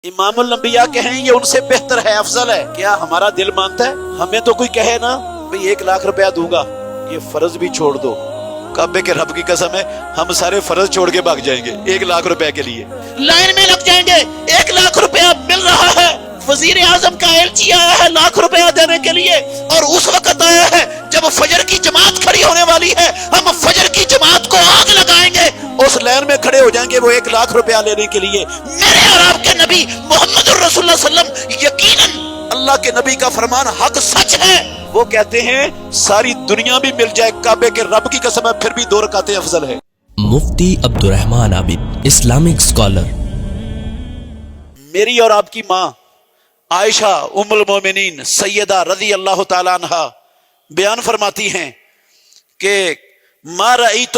امام الانبیاء کہیں یہ ان سے بہتر ہے، افضل ہے، کیا ہمارا دل مانتا ہے؟ ہمیں تو کوئی کہے نا بھئی 1,00,000 روپیہ دوں گا، یہ فرض بھی چھوڑ دو، کعبے کے رب کی قسم ہے ہم سارے فرض چھوڑ کے بھاگ جائیں گے 1,00,000 روپے کے لیے، لائن میں لگ جائیں گے۔ 1,00,000 روپیہ مل رہا ہے، وزیر اعظم کا ایلچی آیا ہے 1,00,000 روپیہ دینے کے لیے، اور اس وقت آیا ہے جب فجر کی جماعت کھڑی ہونے والی ہے، ہم فجر کی جماعت کو آگ لگائیں گے، اس لائن میں کھڑے ہو جائیں گے وہ 1,00,000 روپیہ لینے کے لیے۔ میرے اور آپ کے نبی محمد رسول اللہ صلی اللہ علیہ وسلم یقیناً اللہ کے نبی کا فرمان حق سچ ہے، وہ کہتے ہیں ساری دنیا بھی مل جائے کعبے کے رب کی قسم ہے پھر بھی 2 رکعتیں افضل ہے۔ مفتی عبدالرحمن عابد، اسلامک اسکالر۔ میری اور آپ کی ماں عائشہ ام المومنین سیدہ رضی اللہ تعالی عنہا بیان فرماتی ہیں کہ ما رأیت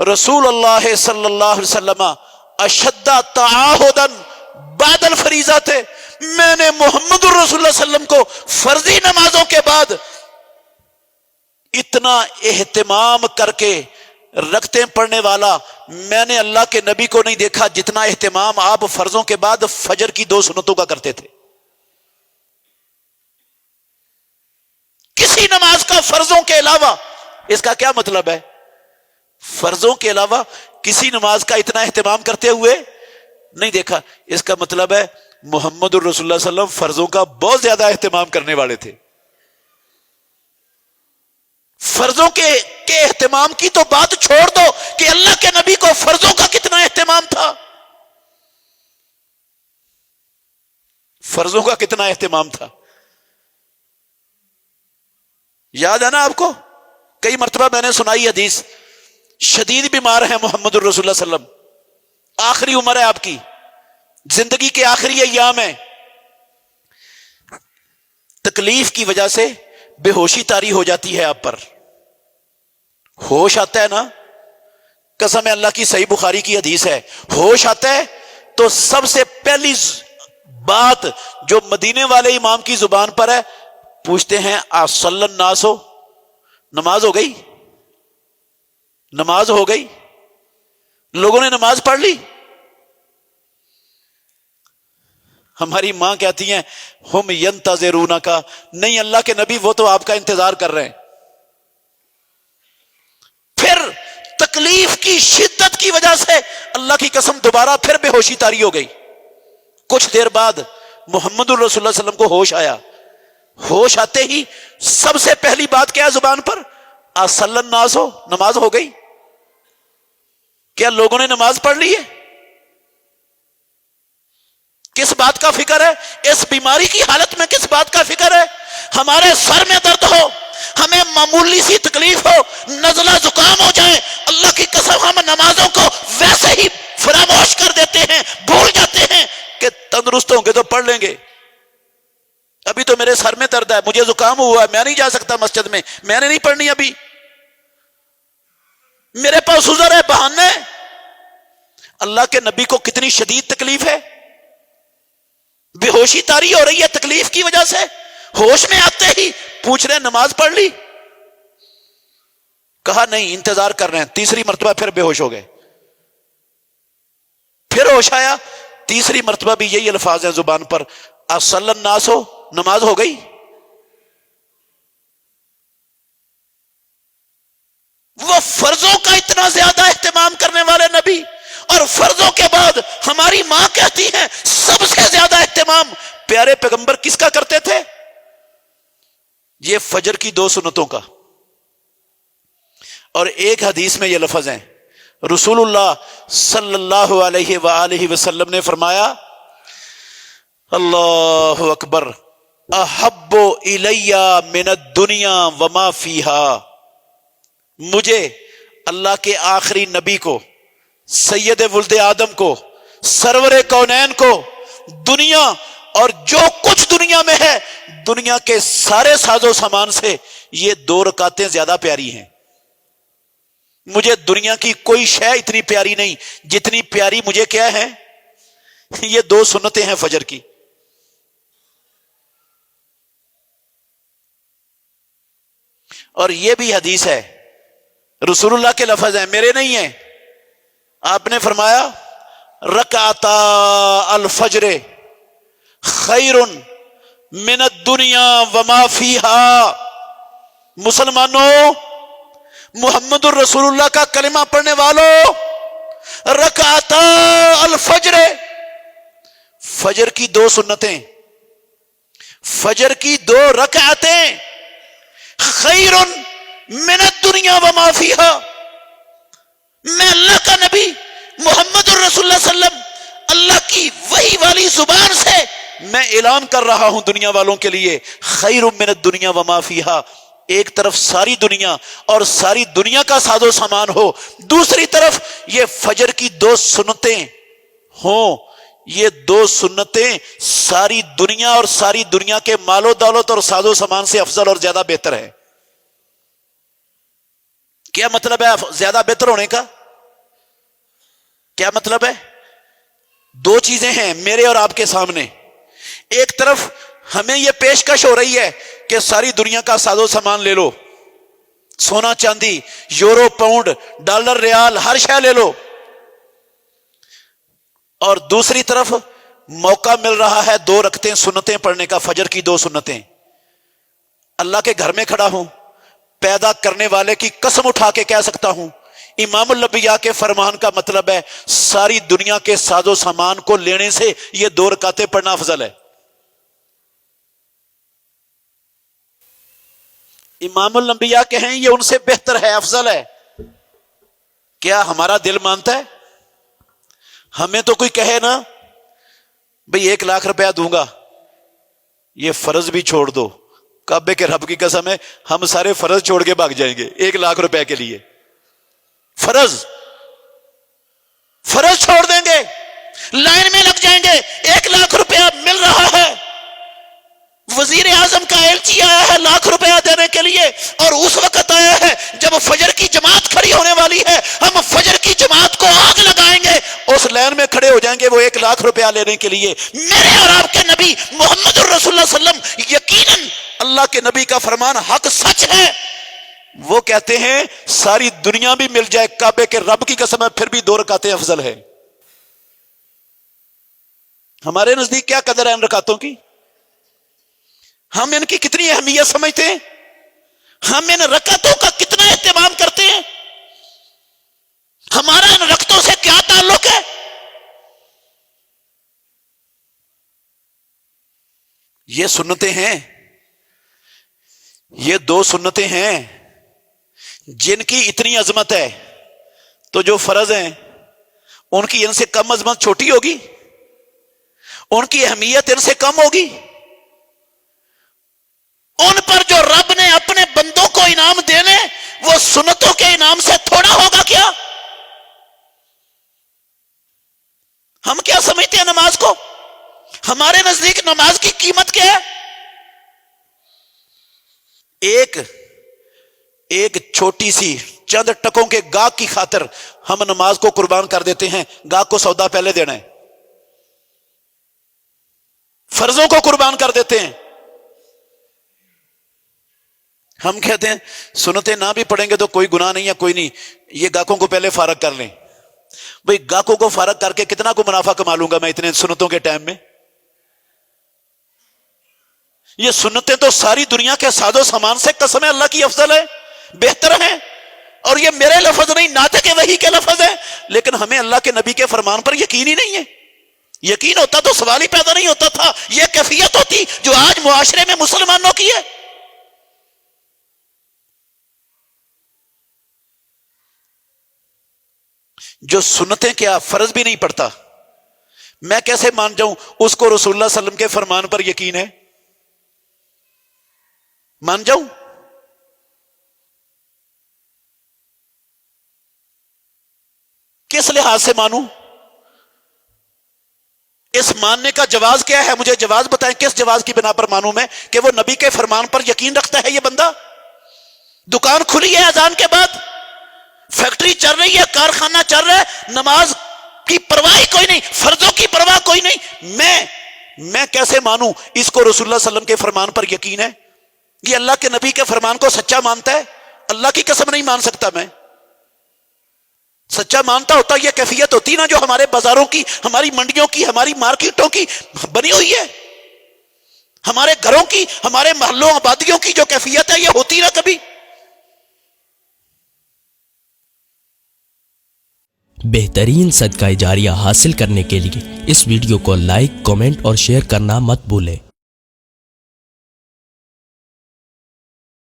رسول اللہ صلی اللہ علیہ وسلم اشد تعاہدا بعد الفریضہ تھے، میں نے محمد رسول اللہ صلی اللہ علیہ وسلم کو فرضی نمازوں کے بعد اتنا اہتمام کر کے رکعتیں پڑھنے والا میں نے اللہ کے نبی کو نہیں دیکھا جتنا اہتمام آپ فرضوں کے بعد فجر کی 2 سنتوں کا کرتے تھے۔ کسی نماز کا فرضوں کے علاوہ، اس کا کیا مطلب ہے؟ فرضوں کے علاوہ کسی نماز کا اتنا اہتمام کرتے ہوئے نہیں دیکھا، اس کا مطلب ہے محمد الرسول اللہ صلی اللہ علیہ وسلم فرضوں کا بہت زیادہ اہتمام کرنے والے تھے۔ فرضوں کے اہتمام کی تو بات چھوڑ دو کہ اللہ کے نبی کو فرضوں کا کتنا اہتمام تھا، فرضوں کا کتنا اہتمام تھا۔ یاد ہے نا آپ کو، کئی مرتبہ میں نے سنائی حدیث، شدید بیمار ہیں محمد الرسول اللہ صلی اللہ علیہ وسلم، آخری عمر ہے آپ کی، زندگی کے آخری ایام ہیں، تکلیف کی وجہ سے بے ہوشی طاری ہو جاتی ہے آپ پر، ہوش آتا ہے نا، قسم اللہ کی، صحیح بخاری کی حدیث ہے، ہوش آتا ہے تو سب سے پہلی بات جو مدینے والے امام کی زبان پر ہے، پوچھتے ہیں اصلی الناس ہو، نماز ہو گئی، نماز ہو گئی، لوگوں نے نماز پڑھ لی؟ ہماری ماں کہتی ہیں ہم ینتظرون کا، نہیں اللہ کے نبی وہ تو آپ کا انتظار کر رہے ہیں۔ پھر تکلیف کی شدت کی وجہ سے اللہ کی قسم دوبارہ پھر بے ہوشی طاری ہو گئی، کچھ دیر بعد محمد الرسول اللہ صلی اللہ علیہ وسلم کو ہوش آیا، ہوش آتے ہی سب سے پہلی بات کیا زبان پر؟ اصلی الناس ہو، نماز ہو گئی، کیا لوگوں نے نماز پڑھ لی ہے؟ کس بات کا فکر ہے؟ اس بیماری کی حالت میں کس بات کا فکر ہے؟ ہمارے سر میں درد ہو، ہمیں معمولی سی تکلیف ہو، نزلہ زکام ہو جائے، اللہ کی قسم ہم نمازوں کو ویسے ہی فراموش کر دیتے ہیں، بھول جاتے ہیں کہ تندرست ہوں گے تو پڑھ لیں گے، ابھی تو میرے سر میں درد ہے، مجھے زکام ہوا ہے، میں نہیں جا سکتا مسجد میں نے نہیں پڑھنی ابھی، میرے پاس عذر ہے، بہانے۔ اللہ کے نبی کو کتنی شدید تکلیف ہے، بے ہوشی طاری ہو رہی ہے تکلیف کی وجہ سے، ہوش میں آتے ہی پوچھ رہے ہیں نماز پڑھ لی؟ کہا نہیں، انتظار کر رہے ہیں۔ تیسری مرتبہ پھر بے ہوش ہو گئے، پھر ہوش آیا، تیسری مرتبہ بھی یہی الفاظ ہیں زبان پر، اصلی الناس ہو، نماز ہو گئی۔ وہ فرضوں کا اتنا زیادہ اہتمام کرنے والے نبی، اور فرضوں کے بعد ہماری ماں کہتی ہے سب سے زیادہ اہتمام پیارے پیغمبر کس کا کرتے تھے؟ یہ فجر کی 2 سنتوں کا۔ اور ایک حدیث میں یہ لفظ ہیں، رسول اللہ صلی اللہ علیہ وآلہ وسلم نے فرمایا، اللہ اکبر، احب الی من الدنیا وما فیہا، مجھے اللہ کے آخری نبی کو، سید ولد آدم کو، سرور کونین کو، دنیا اور جو کچھ دنیا میں ہے، دنیا کے سارے ساز و سامان سے یہ 2 رکعتیں زیادہ پیاری ہیں۔ مجھے دنیا کی کوئی شے اتنی پیاری نہیں جتنی پیاری مجھے کیا ہے، یہ 2 سنتیں ہیں فجر کی۔ اور یہ بھی حدیث ہے، رسول اللہ کے لفظ ہیں، میرے نہیں ہیں، آپ نے فرمایا رکعتا الفجر خیر من الدنیا وما فیہا. مسلمانوں، محمد الرسول اللہ کا کلمہ پڑھنے والوں، رکعتا الفجر، فجر کی 2 سنتیں، فجر کی 2 رکعتیں، خیر من الدنیا وما فیہا. میں اللہ کا نبی محمد الرسول اللہ صلی اللہ علیہ وسلم اللہ کی وحی والی زبان سے میں اعلان کر رہا ہوں دنیا والوں کے لیے، خیر من الدنیا وما فیہا. ایک طرف ساری دنیا اور ساری دنیا کا ساز و سامان ہو، دوسری طرف یہ فجر کی 2 سنتیں ہوں. یہ 2 سنتیں ساری دنیا اور ساری دنیا کے مال و دولت اور ساز و سامان سے افضل اور زیادہ بہتر ہے. کیا مطلب ہے زیادہ بہتر ہونے کا؟ کیا مطلب ہے؟ 2 چیزیں ہیں میرے اور آپ کے سامنے. ایک طرف ہمیں یہ پیشکش ہو رہی ہے کہ ساری دنیا کا ساز و سامان لے لو، سونا چاندی، یورو، پاؤنڈ، ڈالر، ریال، ہر شے لے لو. اور دوسری طرف موقع مل رہا ہے 2 رکعتیں سنتیں پڑھنے کا، فجر کی 2 سنتیں. اللہ کے گھر میں کھڑا ہوں، پیدا کرنے والے کی قسم اٹھا کے کہہ سکتا ہوں، امام الانبیاء کے فرمان کا مطلب ہے ساری دنیا کے ساز و سامان کو لینے سے یہ 2 رکعتیں پڑھنا افضل ہے. امام الانبیاء کہیں یہ ان سے بہتر ہے، افضل ہے. کیا ہمارا دل مانتا ہے؟ ہمیں تو کوئی کہے نا بھئی 1 لاکھ روپیہ دوں گا، یہ فرض بھی چھوڑ دو، کعبے کے رب کی قسم ہے ہم سارے فرض چھوڑ کے بھاگ جائیں گے 1 لاکھ روپے کے لیے. فرض چھوڑ دیں گے، لائن میں لگ جائیں گے. 1 لاکھ روپیہ مل رہا ہے، وزیر اعظم کا ایلچی آیا ہے 1 لاکھ روپیہ دینے کے لیے، اور اس وقت آیا ہے جب فجر کی جماعت کھڑی ہونے والی ہے. ہم فجر کی جماعت کو آگ لگائیں گے، اس لائن میں کھڑے ہو جائیں گے وہ 1 لاکھ روپیہ لینے کے لیے. میرے اور آپ کے نبی محمد الرسول اللہ صلی اللہ علیہ وسلم یقیناً اللہ کے نبی کا فرمان حق سچ ہے. وہ کہتے ہیں ساری دنیا بھی مل جائے کعبے کے رب کی قسم ہے پھر بھی 2 رکعتیں افضل ہے. ہمارے نزدیک کیا قدر ہے ان رکعتوں کی؟ ہم ان کی کتنی اہمیت سمجھتے ہیں؟ ہم ان رکعتوں کا کتنا اہتمام کرتے ہیں؟ ہمارا ان رکعتوں سے کیا تعلق ہے؟ یہ سنتیں ہیں، یہ 2 سنتیں ہیں جن کی اتنی عظمت ہے، تو جو فرض ہیں ان کی ان سے کم عظمت چھوٹی ہوگی؟ ان کی اہمیت ان سے کم ہوگی؟ ان پر جو رب نے اپنے بندوں کو انعام دینے وہ سنتوں کے انعام سے تھوڑا ہوگا کیا؟ ہم کیا سمجھتے ہیں نماز کو؟ ہمارے نزدیک نماز کی قیمت کیا ہے؟ ایک چھوٹی سی چند ٹکوں کے گاہک کی خاطر ہم نماز کو قربان کر دیتے ہیں. گاہک کو سودا پہلے دینا ہے، فرضوں کو قربان کر دیتے ہیں. ہم کہتے ہیں سنتیں نہ بھی پڑھیں گے تو کوئی گناہ نہیں ہے، کوئی نہیں، یہ گاہکوں کو پہلے فارغ کر لیں. بھئی گاہکوں کو فارغ کر کے کتنا کو منافع کما لوں گا میں اتنے سنتوں کے ٹائم میں؟ یہ سنتیں تو ساری دنیا کے ساز و سامان سے قسم ہے اللہ کی افضل ہے، بہتر ہیں. اور یہ میرے لفظ نہیں، ناطق وحی کے لفظ ہیں. لیکن ہمیں اللہ کے نبی کے فرمان پر یقین ہی نہیں ہے. یقین ہوتا تو سوال ہی پیدا نہیں ہوتا تھا. یہ کیفیت ہوتی جو آج معاشرے میں مسلمانوں کی ہے. جو سنتیں کیا فرض بھی نہیں پڑتا، میں کیسے مان جاؤں اس کو رسول اللہ صلی اللہ علیہ وسلم کے فرمان پر یقین ہے؟ مان جاؤں؟ کس لحاظ سے مانوں؟ اس ماننے کا جواز کیا ہے؟ مجھے جواز بتائیں، کس جواز کی بنا پر مانوں میں کہ وہ نبی کے فرمان پر یقین رکھتا ہے؟ یہ بندہ دکان کھلی ہے اذان کے بعد، فیکٹری چل رہی ہے، کارخانہ چل رہا ہے، نماز کی پرواہ کوئی نہیں، فرضوں کی پرواہ کوئی نہیں. میں کیسے مانوں اس کو رسول اللہ صلی اللہ علیہ وسلم کے فرمان پر یقین ہے؟ یہ اللہ کے نبی کے فرمان کو سچا مانتا ہے؟ اللہ کی قسم نہیں مان سکتا میں. سچا مانتا ہوتا یہ کیفیت ہوتی نا جو ہمارے بازاروں کی، ہماری منڈیوں کی، ہماری مارکیٹوں کی بنی ہوئی ہے. ہمارے گھروں کی، ہمارے محلوں آبادیوں کی جو کیفیت ہے یہ ہوتی نہ کبھی. بہترین صدقہ جاریہ حاصل کرنے کے لیے اس ویڈیو کو لائک، کمنٹ اور شیئر کرنا مت بھولیں.